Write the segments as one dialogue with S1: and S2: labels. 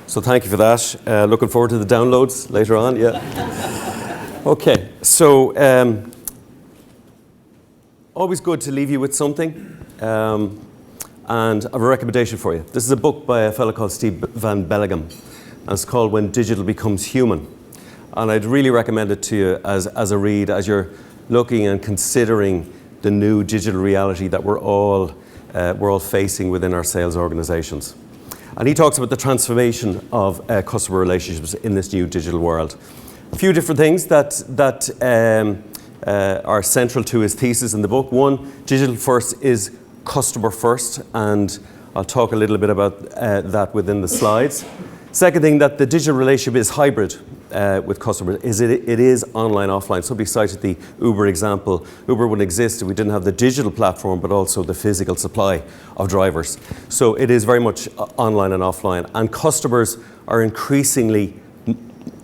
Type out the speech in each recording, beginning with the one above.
S1: So thank you for that. Looking forward to the downloads later on. Yeah. Okay. So always good to leave you with something. And I have a recommendation for you. This is a book by a fellow called Steve Van Belleghem, and it's called When Digital Becomes Human. And I'd really recommend it to you as a read, as you're looking and considering the new digital reality that we're all facing within our sales organizations. And he talks about the transformation of customer relationships in this new digital world. A few different things that are central to his thesis in the book. One, digital first is customer first, and I'll talk a little bit about that within the slides. Second thing, that the digital relationship is hybrid with customers. It is online, offline. Somebody cited the Uber example. Uber wouldn't exist if we didn't have the digital platform, but also the physical supply of drivers. So it is very much online and offline. And customers are increasingly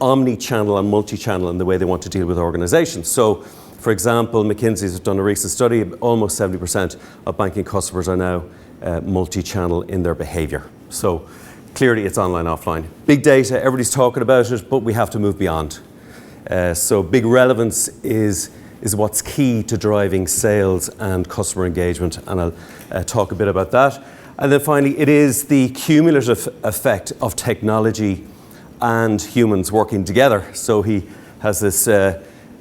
S1: omni-channel and multi-channel in the way they want to deal with organizations. So, for example, McKinsey has done a recent study. Almost 70% of banking customers are now multi-channel in their behavior. So clearly it's online, offline. Big data, everybody's talking about it, but we have to move beyond. So big relevance is what's key to driving sales and customer engagement, and I'll talk a bit about that. And then finally, it is the cumulative effect of technology and humans working together. So he has this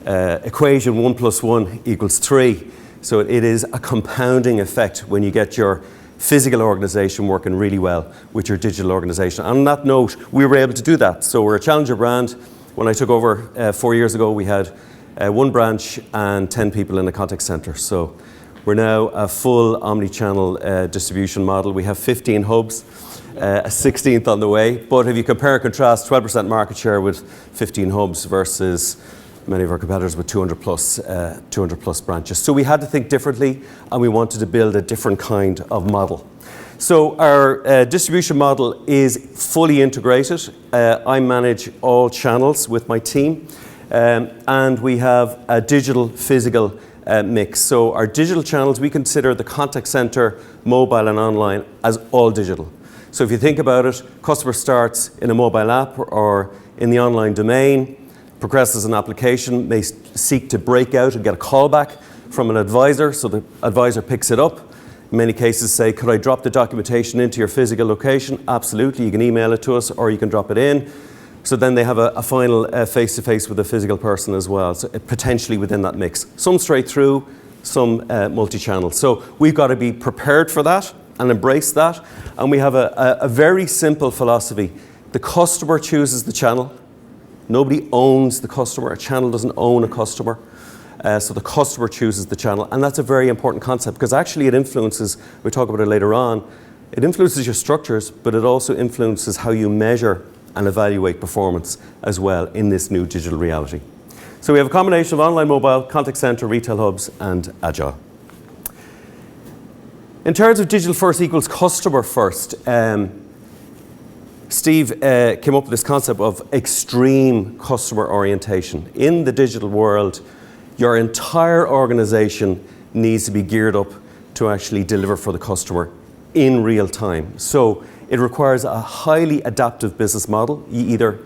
S1: equation, 1 + 1 = 3. So it is a compounding effect when you get your physical organization working really well with your digital organization. On that note, we were able to do that. So we're a challenger brand. When I took over 4 years ago, we had 1 branch and 10 people in the contact center. So we're now a full omni-channel distribution model. We have 15 hubs, a 16th on the way. But if you compare and contrast 12% market share with 15 hubs versus many of our competitors with 200 plus branches. So we had to think differently, and we wanted to build a different kind of model. So our distribution model is fully integrated. I manage all channels with my team, and we have a digital physical mix. So our digital channels, we consider the contact center, mobile and online as all digital. So if you think about it, customer starts in a mobile app or in the online domain, progresses an application, may seek to break out and get a call back from an advisor, so the advisor picks it up. In many cases say, could I drop the documentation into your physical location? Absolutely, you can email it to us or you can drop it in. So then they have a final face-to-face with a physical person as well, so potentially within that mix. Some straight through, some multi-channel. So we've got to be prepared for that and embrace that. And we have a very simple philosophy. The customer chooses the channel. Nobody owns the customer. A channel doesn't own a customer. So the customer chooses the channel. And that's a very important concept because actually it influences, we'll talk about it later on, it influences your structures, but it also influences how you measure and evaluate performance as well in this new digital reality. So we have a combination of online, mobile, contact center, retail hubs, and agile. In terms of digital first equals customer first, Steve came up with this concept of extreme customer orientation. In the digital world, your entire organization needs to be geared up to actually deliver for the customer in real time. So it requires a highly adaptive business model. You either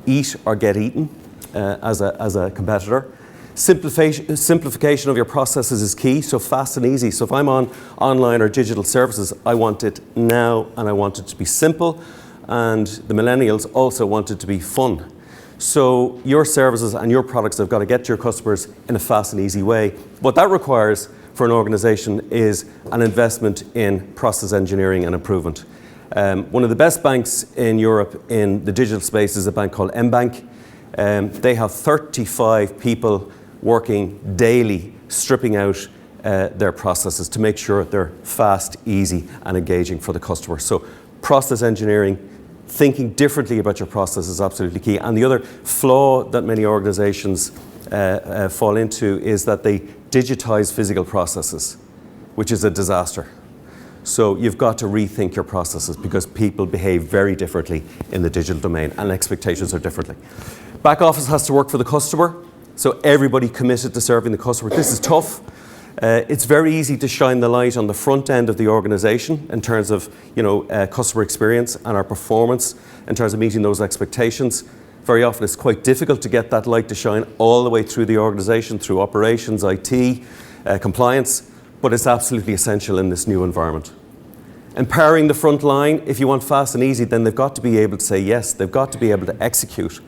S1: eat or get eaten as a competitor. Simplification of your processes is key, so fast and easy. So if I'm on online or digital services, I want it now and I want it to be simple. And the millennials also want it to be fun. So your services and your products have got to get to your customers in a fast and easy way. What that requires for an organization is an investment in process engineering and improvement. One of the best banks in Europe in the digital space is a bank called mBank. They have 35 people working daily, stripping out their processes to make sure they're fast, easy, and engaging for the customer. So process engineering, thinking differently about your process is absolutely key. And the other flaw that many organizations fall into is that they digitize physical processes, which is a disaster. So you've got to rethink your processes because people behave very differently in the digital domain and expectations are differently. Back office has to work for the customer, so everybody committed to serving the customer. This is tough. It's very easy to shine the light on the front end of the organization in terms of customer experience and our performance in terms of meeting those expectations. Very often it's quite difficult to get that light to shine all the way through the organization, through operations, IT, compliance, but it's absolutely essential in this new environment. Empowering the front line, if you want fast and easy, then they've got to be able to say yes, they've got to be able to execute.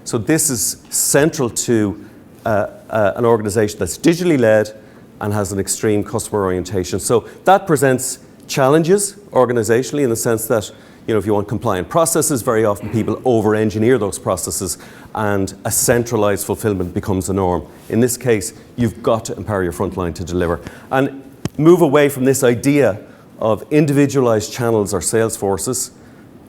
S1: So this is central to an organization that's digitally led and has an extreme customer orientation. So that presents challenges organizationally in the sense that if you want compliant processes, very often people over-engineer those processes and a centralized fulfillment becomes the norm. In this case, you've got to empower your frontline to deliver and move away from this idea of individualized channels or sales forces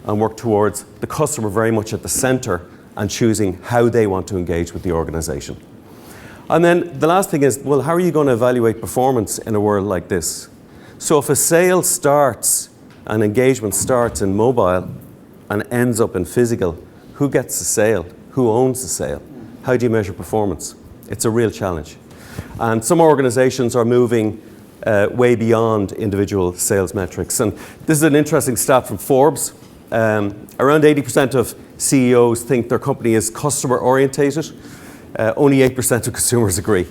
S1: and work towards the customer very much at the center and choosing how they want to engage with the organization. And then the last thing is, well, how are you going to evaluate performance in a world like this? So if a sale starts, an engagement starts in mobile and ends up in physical, who gets the sale? Who owns the sale? How do you measure performance? It's a real challenge. And some organizations are moving way beyond individual sales metrics. And this is an interesting stat from Forbes. Around 80% of CEOs think their company is customer orientated. Only 8% of consumers agree.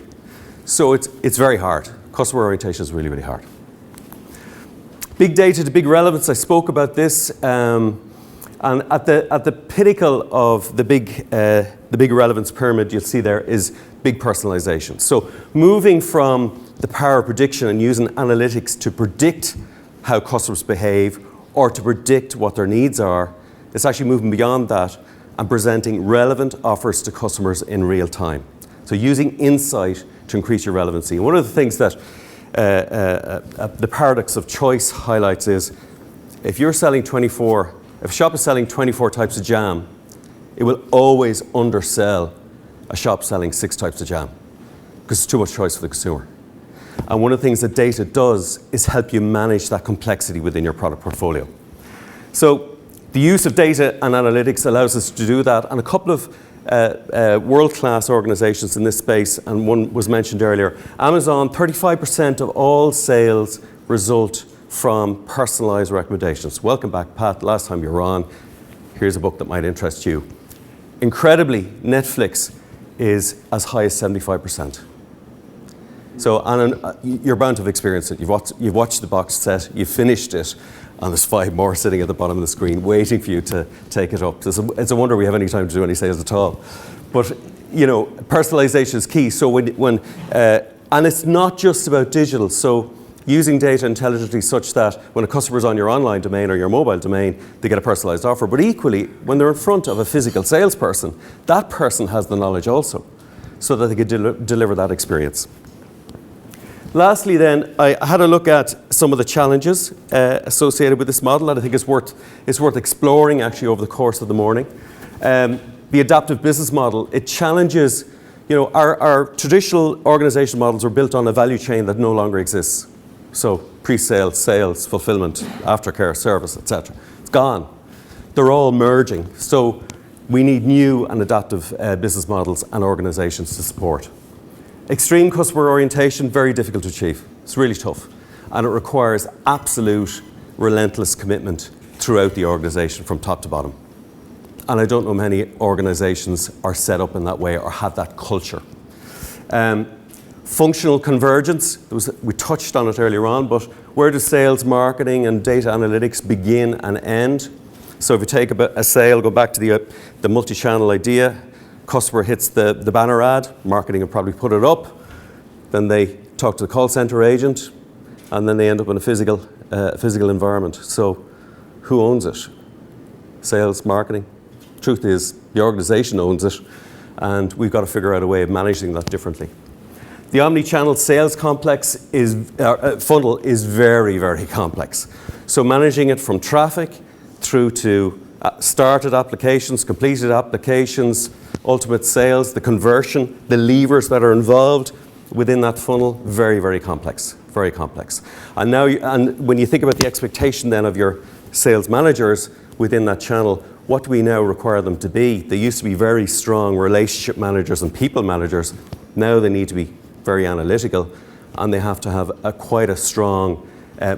S1: So it's very hard. Customer orientation is really, really hard. Big data to big relevance, I spoke about this. And at the pinnacle of the big relevance pyramid you'll see there is big personalization. So moving from the power of prediction and using analytics to predict how customers behave or to predict what their needs are, it's actually moving beyond that and presenting relevant offers to customers in real time. So using insight to increase your relevancy. And one of the things that the paradox of choice highlights is if a shop is selling 24 types of jam, it will always undersell a shop selling 6 types of jam because it's too much choice for the consumer. And one of the things that data does is help you manage that complexity within your product portfolio. So the use of data and analytics allows us to do that, and a couple of world-class organizations in this space, and one was mentioned earlier. Amazon, 35% of all sales result from personalized recommendations. Welcome back, Pat. Last time you were on, here's a book that might interest you. Incredibly, Netflix is as high as 75%. So you're bound to have experienced it. You've watched the box set, you've finished it, and there's 5 more sitting at the bottom of the screen waiting for you to take it up. It's a wonder we have any time to do any sales at all. But personalization is key. So and it's not just about digital. So using data intelligently such that when a customer's on your online domain or your mobile domain, they get a personalized offer. But equally, when they're in front of a physical salesperson, that person has the knowledge also, so that they can deliver that experience. Lastly then, I had a look at some of the challenges associated with this model that I think is worth exploring actually over the course of the morning. The adaptive business model, it challenges, our traditional organization models are built on a value chain that no longer exists. So pre-sale, sales, fulfillment, aftercare, service, etc. It's gone. They're all merging. So we need new and adaptive business models and organizations to support. Extreme customer orientation, very difficult to achieve. It's really tough. And it requires absolute, relentless commitment throughout the organization from top to bottom. And I don't know many organizations are set up in that way or have that culture. Functional convergence, we touched on it earlier on, but where does sales, marketing, and data analytics begin and end? So if you take a sale, go back to the multi-channel idea, customer hits the banner ad, marketing will probably put it up, then they talk to the call center agent, and then they end up in a physical environment. So who owns it? Sales, marketing? Truth is, the organization owns it, and we've got to figure out a way of managing that differently. The omni-channel sales funnel is very, very complex. So managing it from traffic through to started applications, completed applications, ultimate sales, the conversion, the levers that are involved within that funnel, very, very complex, very complex. And when you think about the expectation then of your sales managers within that channel, what do we now require them to be? They used to be very strong relationship managers and people managers. Now they need to be very analytical and they have to have quite a strong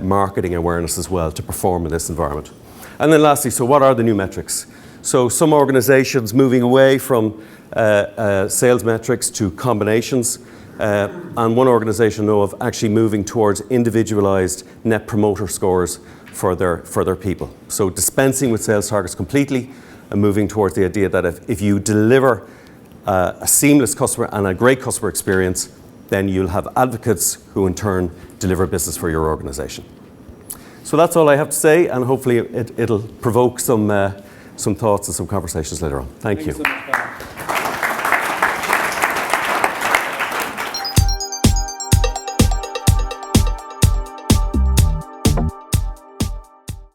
S1: marketing awareness as well to perform in this environment. And then lastly, so what are the new metrics? So some organizations moving away from sales metrics to combinations, and one organization I know of actually moving towards individualized net promoter scores for their people. So dispensing with sales targets completely and moving towards the idea that if you deliver a seamless customer and a great customer experience, then you'll have advocates who in turn deliver business for your organization. So that's all I have to say, and hopefully it'll provoke some thoughts and some conversations later on. Thank you. So much,